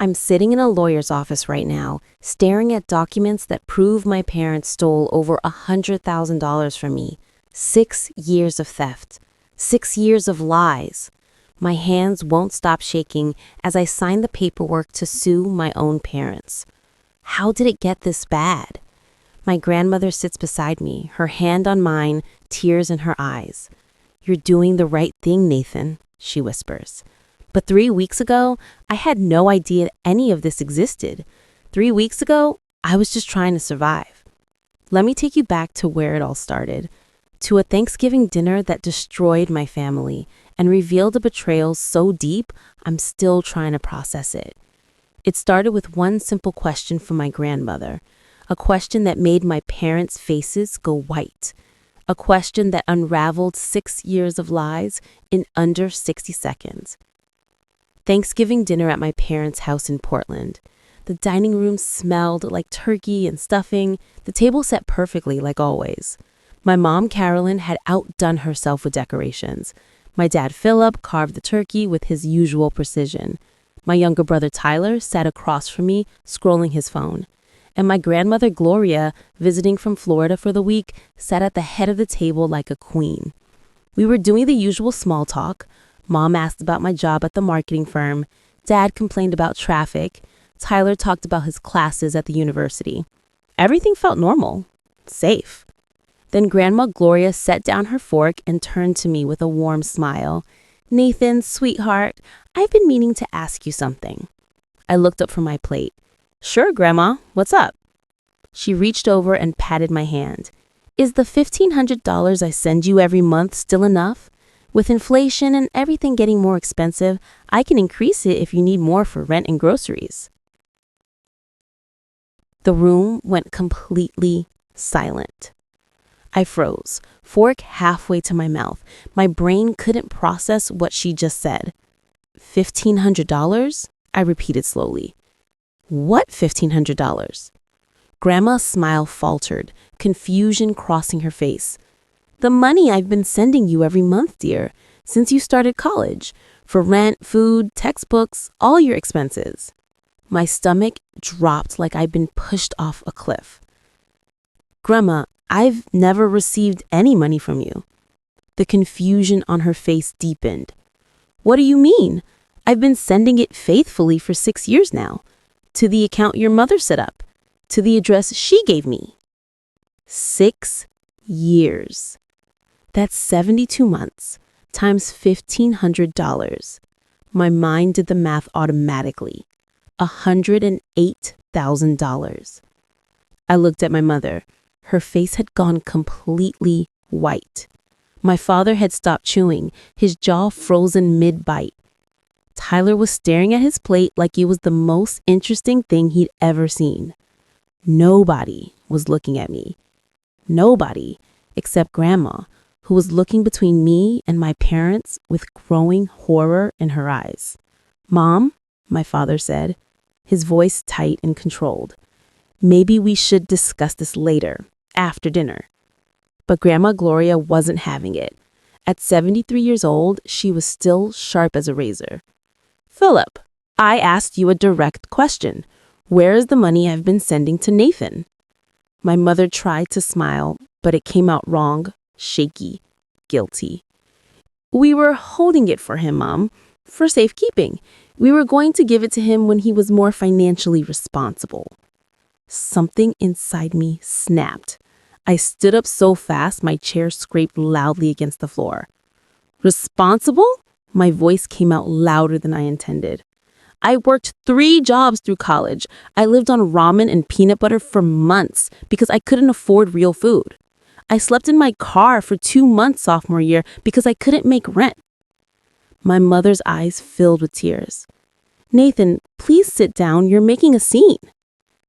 I'm sitting in a lawyer's office right now, staring at documents that prove my parents stole over $100,000 from me. 6 years of theft. 6 years of lies. My hands won't stop shaking as I sign the paperwork to sue my own parents. How did it get this bad? My grandmother sits beside me, her hand on mine, tears in her eyes. "You're doing the right thing, Nathan," she whispers. But 3 weeks ago, I had no idea any of this existed. 3 weeks ago, I was just trying to survive. Let me take you back to where it all started. To a Thanksgiving dinner that destroyed my family and revealed a betrayal so deep, I'm still trying to process it. It started with one simple question from my grandmother, a question that made my parents' faces go white, a question that unraveled 6 years of lies in under 60 seconds. Thanksgiving dinner at my parents' house in Portland. The dining room smelled like turkey and stuffing, the table set perfectly like always. My mom, Carolyn, had outdone herself with decorations. My dad, Philip, carved the turkey with his usual precision. My younger brother, Tyler, sat across from me, scrolling his phone. And my grandmother, Gloria, visiting from Florida for the week, sat at the head of the table like a queen. We were doing the usual small talk. Mom asked about my job at the marketing firm. Dad complained about traffic. Tyler talked about his classes at the university. Everything felt normal, safe. Then Grandma Gloria set down her fork and turned to me with a warm smile. "Nathan, sweetheart, I've been meaning to ask you something." I looked up from my plate. "Sure, Grandma, what's up?" She reached over and patted my hand. "Is the $1,500 I send you every month still enough? With inflation and everything getting more expensive, I can increase it if you need more for rent and groceries." The room went completely silent. I froze, fork halfway to my mouth. My brain couldn't process what she just said. $1,500? I repeated slowly. "What $1,500? Grandma's smile faltered, confusion crossing her face. "The money I've been sending you every month, dear, since you started college, for rent, food, textbooks, all your expenses." My stomach dropped like I'd been pushed off a cliff. "Grandma, I've never received any money from you." The confusion on her face deepened. "What do you mean? I've been sending it faithfully for 6 years now, to the account your mother set up, to the address she gave me." 6 years. That's 72 months times $1,500. My mind did the math automatically. $108,000. I looked at my mother. Her face had gone completely white. My father had stopped chewing, his jaw frozen mid-bite. Tyler was staring at his plate like it was the most interesting thing he'd ever seen. Nobody was looking at me. Nobody except Grandma, who was looking between me and my parents with growing horror in her eyes. "Mom," my father said, his voice tight and controlled. "Maybe we should discuss this later, after dinner." But Grandma Gloria wasn't having it. At 73 years old, she was still sharp as a razor. "Philip, I asked you a direct question. Where is the money I've been sending to Nathan?" My mother tried to smile, but it came out wrong, shaky, guilty. "We were holding it for him, Mom, for safekeeping. We were going to give it to him when he was more financially responsible." Something inside me snapped. I stood up so fast my chair scraped loudly against the floor. "Responsible?" My voice came out louder than I intended. "I worked 3 jobs through college. I lived on ramen and peanut butter for months because I couldn't afford real food. I slept in my car for 2 months sophomore year because I couldn't make rent." My mother's eyes filled with tears. "Nathan, please sit down. You're making a scene."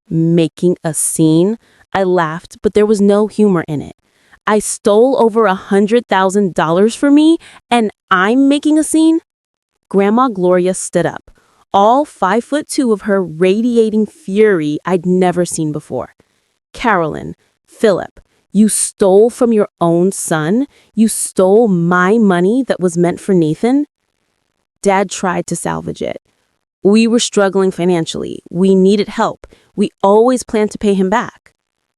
Making a scene? I laughed, but there was no humor in it. I stole over $100,000 for me, and I'm making a scene? Grandma Gloria stood up, all 5'2" of her radiating fury I'd never seen before. "Carolyn, Philip, you stole from your own son? You stole my money that was meant for Nathan?" Dad tried to salvage it. We were struggling financially. We needed help. We always planned to pay him back.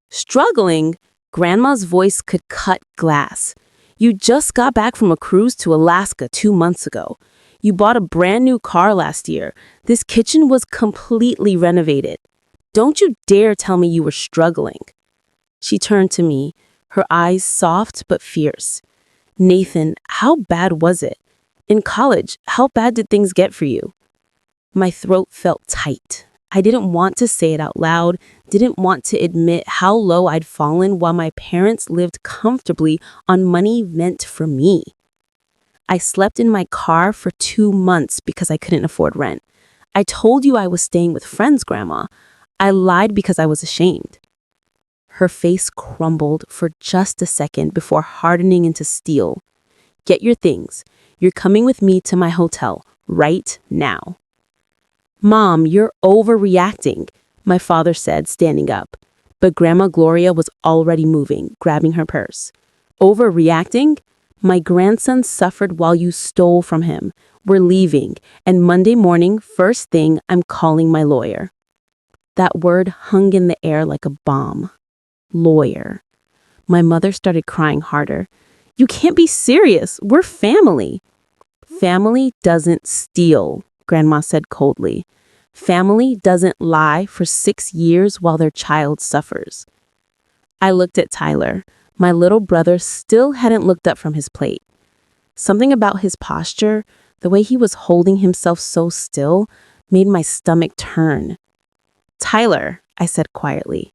Struggling? Grandma's voice could cut glass. You just got back from a cruise to Alaska 2 months ago. You bought a brand new car last year. This kitchen was completely renovated. Don't you dare tell me you were struggling. She turned to me, her eyes soft but fierce. Nathan, how bad was it? In college, how bad did things get for you? My throat felt tight. I didn't want to say it out loud, didn't want to admit how low I'd fallen while my parents lived comfortably on money meant for me. I slept in my car for 2 months because I couldn't afford rent. I told you I was staying with friends, Grandma. I lied because I was ashamed. Her face crumbled for just a second before hardening into steel. Get your things. You're coming with me to my hotel right now. Mom, you're overreacting, my father said, standing up. But Grandma Gloria was already moving, grabbing her purse. Overreacting? My grandson suffered while you stole from him. We're leaving, and Monday morning, first thing, I'm calling my lawyer. That word hung in the air like a bomb. Lawyer. My mother started crying harder. You can't be serious. We're family. Family doesn't steal, Grandma said coldly. Family doesn't lie for 6 years while their child suffers. I looked at Tyler. My little brother still hadn't looked up from his plate. Something about his posture, the way he was holding himself so still, made my stomach turn. Tyler, I said quietly.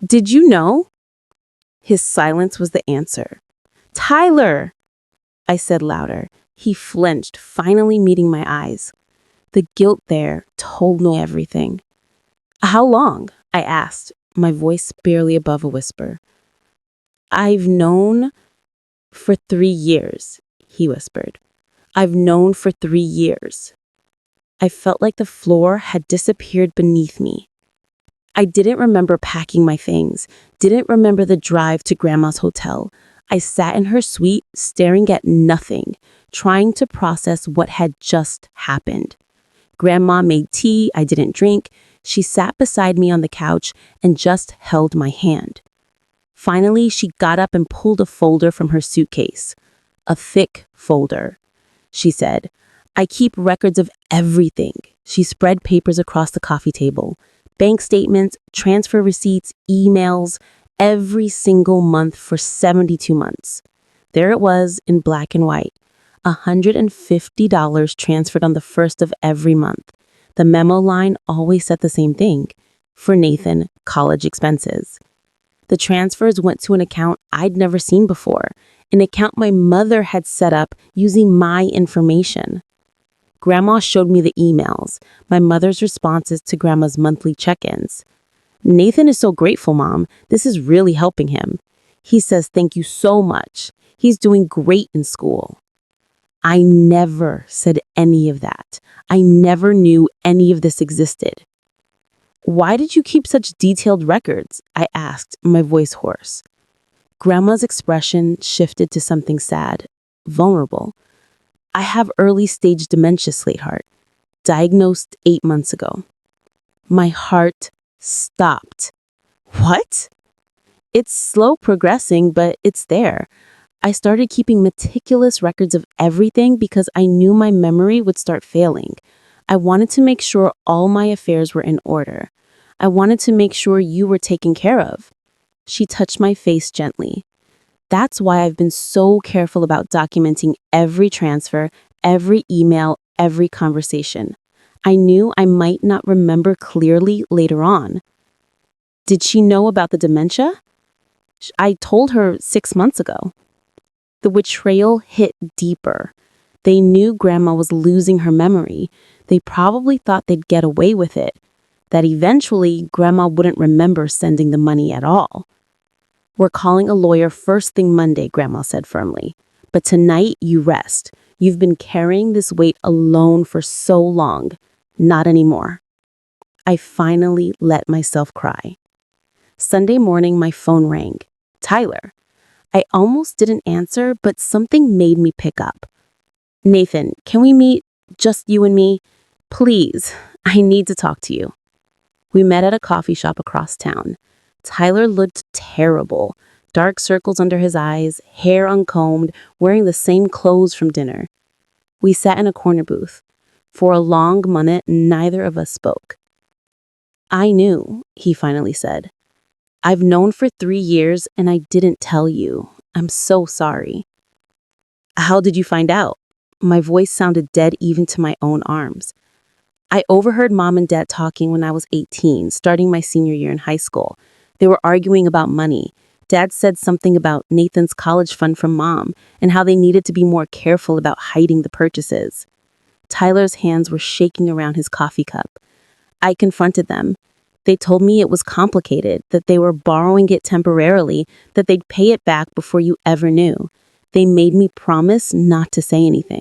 Did you know? His silence was the answer. Tyler, I said louder. He flinched, finally meeting my eyes. The guilt there told me everything. How long? I asked, my voice barely above a whisper. I've known for 3 years, he whispered. I've known for 3 years. I felt like the floor had disappeared beneath me. I didn't remember packing my things, didn't remember the drive to Grandma's hotel. I sat in her suite, staring at nothing, trying to process what had just happened. Grandma made tea I didn't drink. She sat beside me on the couch and just held my hand. Finally, she got up and pulled a folder from her suitcase. A thick folder. She said, I keep records of everything. She spread papers across the coffee table. Bank statements, transfer receipts, emails, every single month for 72 months. There it was in black and white. $150 transferred on the first of every month. The memo line always said the same thing. For Nathan, college expenses. The transfers went to an account I'd never seen before, an account my mother had set up using my information. Grandma showed me the emails, my mother's responses to Grandma's monthly check-ins. Nathan is so grateful, Mom. This is really helping him. He says thank you so much. He's doing great in school. I never said any of that. I never knew any of this existed. Why did you keep such detailed records? I asked, my voice hoarse. Grandma's expression shifted to something sad, vulnerable. I have early-stage dementia, sweetheart, diagnosed 8 months ago. My heart stopped. What? It's slow progressing, but it's there. I started keeping meticulous records of everything because I knew my memory would start failing. I wanted to make sure all my affairs were in order. I wanted to make sure you were taken care of. She touched my face gently. That's why I've been so careful about documenting every transfer, every email, every conversation. I knew I might not remember clearly later on. Did she know about the dementia? I told her 6 months ago. The betrayal hit deeper. They knew Grandma was losing her memory. They probably thought they'd get away with it, that eventually Grandma wouldn't remember sending the money at all. We're calling a lawyer first thing Monday, Grandma said firmly. But tonight you rest. You've been carrying this weight alone for so long. Not anymore. I finally let myself cry. Sunday morning, my phone rang. Tyler. I almost didn't answer, but something made me pick up. Nathan, can we meet? Just you and me? Please, I need to talk to you. We met at a coffee shop across town. Tyler looked terrible. Dark circles under his eyes, hair uncombed, wearing the same clothes from dinner. We sat in a corner booth. For a long minute, neither of us spoke. I knew, he finally said. I've known for 3 years and I didn't tell you. I'm so sorry. How did you find out? My voice sounded dead even to my own arms. I overheard Mom and Dad talking when I was 18, starting my senior year in high school. They were arguing about money. Dad said something about Nathan's college fund from Mom and how they needed to be more careful about hiding the purchases. Tyler's hands were shaking around his coffee cup. I confronted them. They told me it was complicated, that they were borrowing it temporarily, that they'd pay it back before you ever knew. They made me promise not to say anything.